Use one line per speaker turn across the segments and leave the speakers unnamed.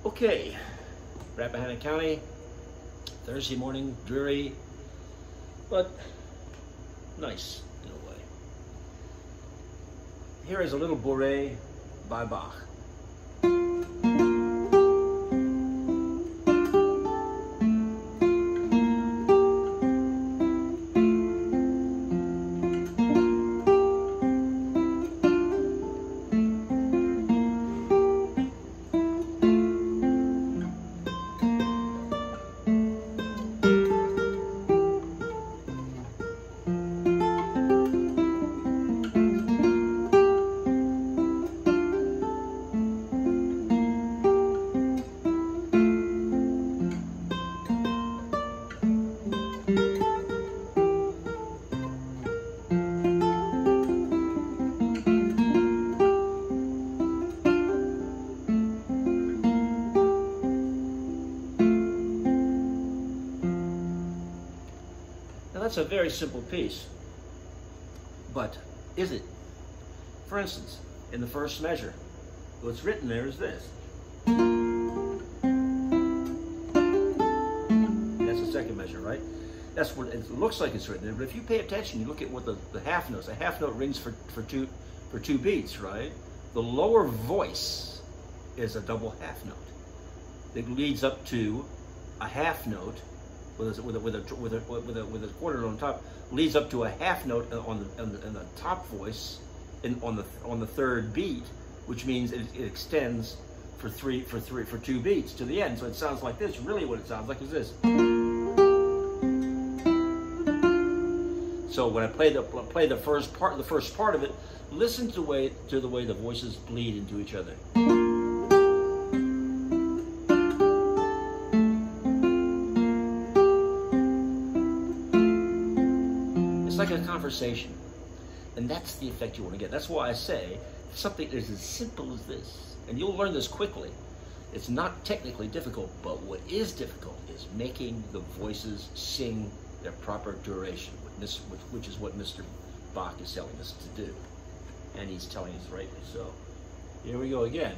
Okay, Rappahannock County, Thursday morning, dreary, but nice in a way. Here is a little Bouree by Bach. Now that's a very simple piece, but is it? For instance, in the first measure, what's written there is this. That's the second measure, right? That's what it looks like it's written there, but if you pay attention, you look at what the half notes, a half note rings for two beats, right? The lower voice is a double half note. It leads up to a half note with a quarter note on top, leads up to a half note on the top voice on the third beat, which means it extends for two beats to the end. So it sounds like this. Really, what it sounds like is this. So when I play the first part of it, listen to the way the voices bleed into each other. Like a conversation, and that's the effect you want to get. That's why I say something is as simple as this, and you'll learn this quickly. It's not technically difficult, but what is difficult is making the voices sing their proper duration, which is what Mr. Bach is telling us to do, and he's telling us rightly so. Here we go again.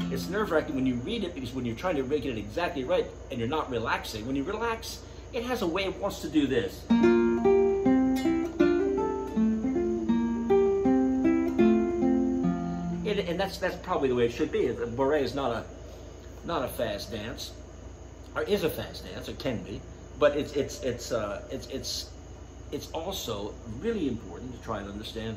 It's nerve-wracking when you read it, because when you're trying to make it exactly right and you're not relaxing, when you relax, it has a way it wants to do this. And that's probably the way it should be. Bouree is not a fast dance, or is a fast dance. It can be, but it's also really important to try and understand.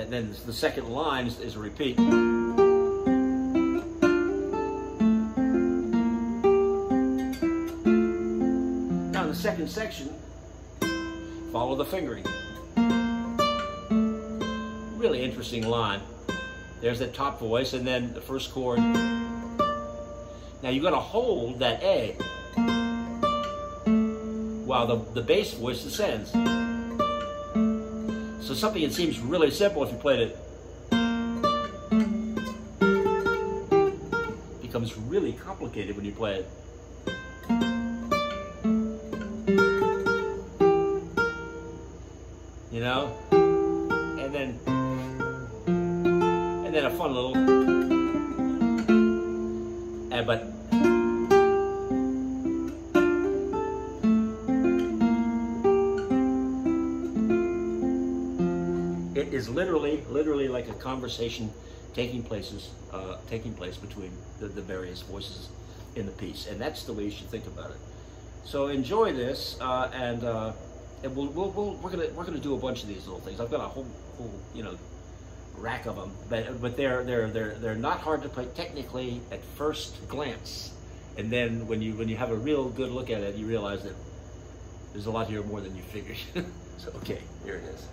Then the second line is a repeat. Now in the second section, follow the fingering. Really interesting line. There's that top voice and then the first chord. Now you've got to hold that A while the bass voice ascends. So something that seems really simple if you played it becomes really complicated when you play it. You know? And then a fun little but it is literally like a conversation taking place between the various voices in the piece, and that's the way you should think about it. So enjoy this, and we're gonna do a bunch of these little things. I've got a whole rack of them, but they're not hard to play technically at first glance, and then when you have a real good look at it, you realize that there's a lot here more than you figured. So okay, here it is.